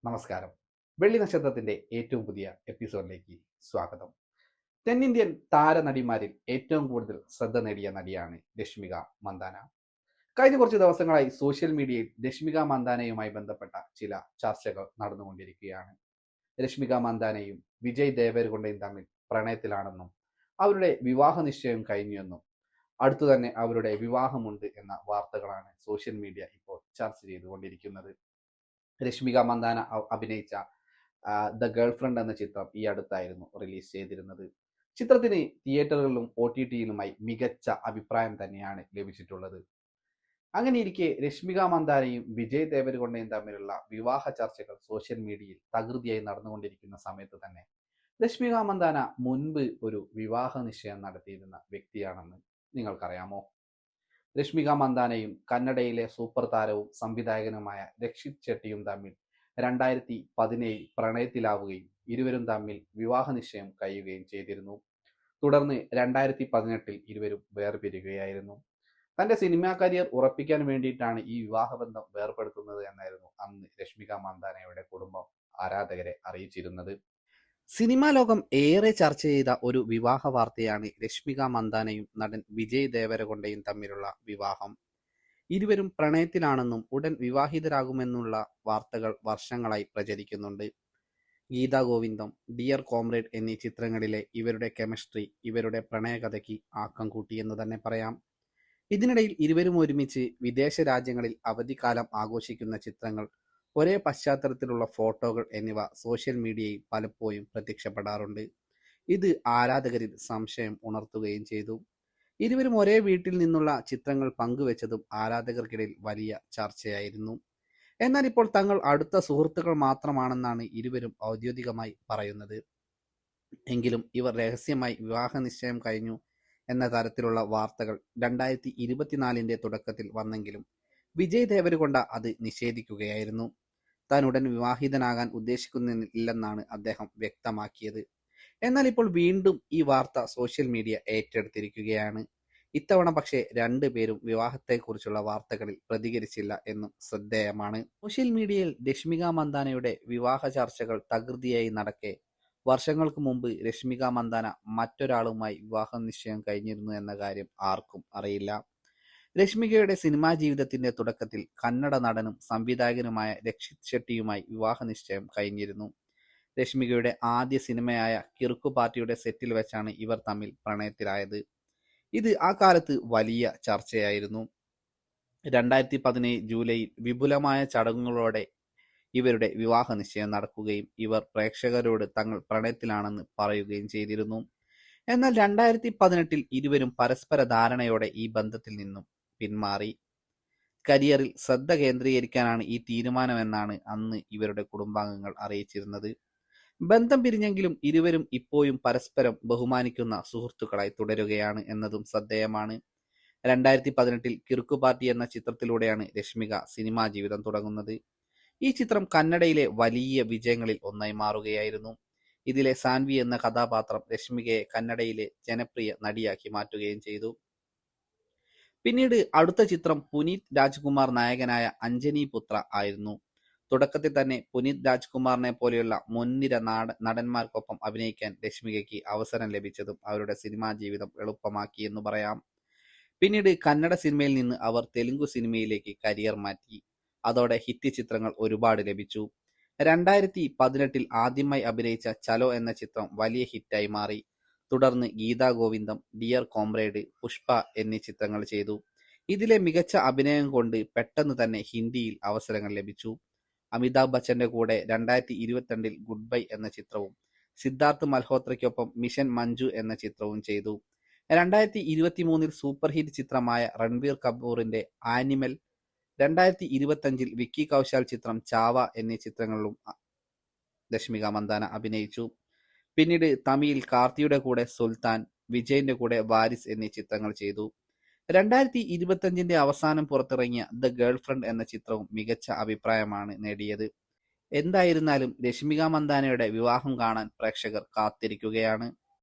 നമസ്കാരം. വെള്ളി നക്ഷത്രത്തിന്റെ ഏറ്റവും പുതിയ എപ്പിസോഡിലേക്ക് സ്വാഗതം. തെന്നിന്ത്യൻ താരനടിമാരിൽ ഏറ്റവും കൂടുതൽ ശ്രദ്ധ നേടിയ നടിയാണ് രശ്മിക മന്ദാന. കഴിഞ്ഞ കുറച്ച് ദിവസങ്ങളായി സോഷ്യൽ മീഡിയയിൽ രശ്മിക മന്ദാനയുമായി ബന്ധപ്പെട്ട ചില ചർച്ചകൾ നടന്നുകൊണ്ടിരിക്കുകയാണ്. രശ്മിക മന്ദാനയും വിജയ് ദേവരകൊണ്ടയും തമ്മിൽ പ്രണയത്തിലാണെന്നും അവരുടെ വിവാഹ നിശ്ചയം കഴിഞ്ഞുവെന്നും അടുത്തു തന്നെ അവരുടെ വിവാഹമുണ്ട് എന്ന വാർത്തകളാണ് സോഷ്യൽ മീഡിയ ഇപ്പോൾ ചർച്ച ചെയ്തുകൊണ്ടിരിക്കുന്നത്. രശ്മിക മന്ദാന അഭിനയിച്ച ദ ഗേൾ ഫ്രണ്ട് എന്ന ചിത്രം ഈ അടുത്തായിരുന്നു റിലീസ് ചെയ്തിരുന്നത്. ചിത്രത്തിന് തിയേറ്ററുകളിലും OTT-യിലുമായി മികച്ച അഭിപ്രായം തന്നെയാണ് ലഭിച്ചിട്ടുള്ളത്. അങ്ങനെയിരിക്കെ രശ്മിക മന്ദാനയും വിജയ് ദേവരകൊണ്ടയും തമ്മിലുള്ള വിവാഹ ചർച്ചകൾ സോഷ്യൽ മീഡിയയിൽ തകൃതിയായി നടന്നുകൊണ്ടിരിക്കുന്ന സമയത്ത് തന്നെ രശ്മിക മന്ദാന മുൻപ് ഒരു വിവാഹ നിശ്ചയം നടത്തിയിരുന്ന വ്യക്തിയാണെന്ന് നിങ്ങൾക്കറിയാമോ? രശ്മിക മന്ദാനയും കന്നഡയിലെ സൂപ്പർ താരവും സംവിധായകനുമായ രക്ഷിത് ഷെട്ടിയും തമ്മിൽ 2017 പ്രണയത്തിലാവുകയും ഇരുവരും തമ്മിൽ വിവാഹ നിശ്ചയം കഴിയുകയും ചെയ്തിരുന്നു. തുടർന്ന് 2018 ഇരുവരും വേർപിരിയുകയായിരുന്നു. തന്റെ സിനിമാ കരിയർ ഉറപ്പിക്കാൻ വേണ്ടിയിട്ടാണ് ഈ വിവാഹബന്ധം വേർപെടുത്തുന്നത് എന്നായിരുന്നു അന്ന് രശ്മിക മന്ദാനയുടെ കുടുംബം ആരാധകരെ അറിയിച്ചിരുന്നത്. സിനിമാ ലോകം ഏറെ ചർച്ച ചെയ്ത ഒരു വിവാഹ വാർത്തയാണ് രശ്മിക മന്ദാനയും നടൻ വിജയ് ദേവരകൊണ്ടയും തമ്മിലുള്ള വിവാഹം. ഇരുവരും പ്രണയത്തിലാണെന്നും ഉടൻ വിവാഹിതരാകുമെന്നുള്ള വാർത്തകൾ വർഷങ്ങളായി പ്രചരിക്കുന്നുണ്ട്. ഗീതാ ഗോവിന്ദം, ഡിയർ കോമ്രേഡ് എന്നീ ചിത്രങ്ങളിലെ ഇവരുടെ കെമിസ്ട്രി ഇവരുടെ പ്രണയകഥയ്ക്ക് ആക്കം കൂട്ടിയെന്ന് തന്നെ പറയാം. ഇതിനിടയിൽ ഇരുവരും ഒരുമിച്ച് വിദേശ രാജ്യങ്ങളിൽ അവധിക്കാലം ആഘോഷിക്കുന്ന ചിത്രങ്ങൾ, ഒരേ പശ്ചാത്തലത്തിലുള്ള ഫോട്ടോകൾ എന്നിവ സോഷ്യൽ മീഡിയയിൽ പലപ്പോഴും പ്രത്യക്ഷപ്പെടാറുണ്ട്. ഇത് ആരാധകരിൽ സംശയം ഉണർത്തുകയും ചെയ്തു. ഇരുവരും ഒരേ വീട്ടിൽ നിന്നുള്ള ചിത്രങ്ങൾ പങ്കുവെച്ചതും ആരാധകർക്കിടയിൽ വലിയ ചർച്ചയായിരുന്നു. എന്നാൽ ഇപ്പോൾ തങ്ങൾ അടുത്ത സുഹൃത്തുക്കൾ മാത്രമാണെന്നാണ് ഇരുവരും ഔദ്യോഗികമായി പറയുന്നത്. എങ്കിലും ഇവർ രഹസ്യമായി വിവാഹ നിശ്ചയം കഴിഞ്ഞു എന്ന തരത്തിലുള്ള വാർത്തകൾ 2024 തുടക്കത്തിൽ വന്നെങ്കിലും വിജയ് ദേവരകൊണ്ട അത് നിഷേധിക്കുകയായിരുന്നു. താൻ ഉടൻ വിവാഹിതനാകാൻ ഉദ്ദേശിക്കുന്നില്ലെന്നാണ് അദ്ദേഹം വ്യക്തമാക്കിയത്. എന്നാൽ ഇപ്പോൾ വീണ്ടും ഈ വാർത്ത സോഷ്യൽ മീഡിയ ഏറ്റെടുത്തിരിക്കുകയാണ്. ഇത്തവണ പക്ഷേ രണ്ടുപേരും വിവാഹത്തെക്കുറിച്ചുള്ള വാർത്തകളിൽ പ്രതികരിച്ചില്ല എന്നും ശ്രദ്ധേയമാണ്. സോഷ്യൽ മീഡിയയിൽ രശ്മിക മന്ദാനയുടെ വിവാഹ ചർച്ചകൾ തകൃതിയായി നടക്കെ വർഷങ്ങൾക്ക് മുമ്പ് രശ്മിക മന്ദാന മറ്റൊരാളുമായി വിവാഹ നിശ്ചയം കഴിഞ്ഞിരുന്നു എന്ന കാര്യം ആർക്കും അറിയില്ല. രശ്മികയുടെ സിനിമാ ജീവിതത്തിന്റെ തുടക്കത്തിൽ കന്നഡ നടനും സംവിധായകനുമായ രക്ഷിത് ഷെട്ടിയുമായി വിവാഹ നിശ്ചയം കഴിഞ്ഞിരുന്നു. രശ്മികയുടെ ആദ്യ സിനിമയായ കിറുക്കു പാർട്ടിയുടെ സെറ്റിൽ വെച്ചാണ് ഇവർ തമ്മിൽ പ്രണയത്തിലായത്. ഇത് ആ കാലത്ത് വലിയ ചർച്ചയായിരുന്നു. 2017 ജൂലൈയിൽ വിപുലമായ ചടങ്ങുകളോടെ ഇവരുടെ വിവാഹ നിശ്ചയം നടക്കുകയും ഇവർ പ്രേക്ഷകരോട് തങ്ങൾ പ്രണയത്തിലാണെന്ന് പറയുകയും ചെയ്തിരുന്നു. എന്നാൽ 2018 ഇരുവരും പരസ്പര ധാരണയോടെ ഈ ബന്ധത്തിൽ നിന്നും പിന്മാറി. കരിയറിൽ ശ്രദ്ധ കേന്ദ്രീകരിക്കാനാണ് ഈ തീരുമാനമെന്നാണ് അന്ന് ഇവരുടെ കുടുംബാംഗങ്ങൾ അറിയിച്ചിരുന്നത്. ബന്ധം പിരിഞ്ഞെങ്കിലും ഇരുവരും ഇപ്പോഴും പരസ്പരം ബഹുമാനിക്കുന്ന സുഹൃത്തുക്കളായി തുടരുകയാണ് എന്നതും ശ്രദ്ധേയമാണ്. 2018 കിറുക്കു പാർട്ടി എന്ന ചിത്രത്തിലൂടെയാണ് രശ്മിക സിനിമാ ജീവിതം തുടങ്ങുന്നത്. ഈ ചിത്രം കന്നഡയിലെ വലിയ വിജയങ്ങളിൽ ഒന്നായി മാറുകയായിരുന്നു. ഇതിലെ സാൻവി എന്ന കഥാപാത്രം രശ്മികയെ കന്നഡയിലെ ജനപ്രിയ നടിയാക്കി മാറ്റുകയും ചെയ്തു. പിന്നീട് അടുത്ത ചിത്രം പുനീത് രാജ്കുമാർ നായകനായ അഞ്ജനി പുത്ര ആയിരുന്നു. തുടക്കത്തിൽ തന്നെ പുനീത് രാജ്കുമാറിനെ പോലെയുള്ള മുൻനിര നടന്മാർക്കൊപ്പം അഭിനയിക്കാൻ രശ്മികയ്ക്ക് അവസരം ലഭിച്ചതും അവരുടെ സിനിമാ ജീവിതം എളുപ്പമാക്കി എന്ന് പറയാം. പിന്നീട് കന്നഡ സിനിമയിൽ നിന്ന് അവർ തെലുങ്കു സിനിമയിലേക്ക് കരിയർ മാറ്റി. അതോടെ ഹിറ്റ് ചിത്രങ്ങൾ ഒരുപാട് ലഭിച്ചു. 2018 ആദ്യമായി അഭിനയിച്ച ചലോ എന്ന ചിത്രം വലിയ ഹിറ്റായി മാറി. തുടർന്ന് ഗീതാ ഗോവിന്ദം, ഡിയർ കോമ്രേഡ്, പുഷ്പ എന്നീ ചിത്രങ്ങൾ ചെയ്തു. ഇതിലെ മികച്ച അഭിനയം കൊണ്ട് പെട്ടെന്ന് തന്നെ ഹിന്ദിയിൽ അവസരങ്ങൾ ലഭിച്ചു. അമിതാഭ് ബച്ചന്റെ കൂടെ 2022 ഗുഡ് ബൈ എന്ന ചിത്രവും സിദ്ധാർത്ഥ് മൽഹോത്രയ്ക്കൊപ്പം മിഷൻ മഞ്ജു എന്ന ചിത്രവും ചെയ്തു. 2023 സൂപ്പർ ഹിറ്റ് ചിത്രമായ രൺബീർ കപൂറിന്റെ ആനിമൽ, 2025 വിക്കി കൗശാൽ ചിത്രം ചാവ എന്നീ ചിത്രങ്ങളിലും രശ്മിക മന്ദാന അഭിനയിച്ചു. പിന്നീട് തമിഴിൽ കാർത്തിയുടെ കൂടെ സുൽത്താൻ, വിജയിന്റെ കൂടെ വാരിസ് എന്നീ ചിത്രങ്ങൾ ചെയ്തു. 2025 അവസാനം പുറത്തിറങ്ങിയ ദ ഗേൾ ഫ്രണ്ട് എന്ന ചിത്രവും മികച്ച അഭിപ്രായമാണ് നേടിയത്. എന്തായിരുന്നാലും രശ്മിക മന്ദാനയുടെ വിവാഹം കാണാൻ പ്രേക്ഷകർ കാത്തിരിക്കുകയാണ്.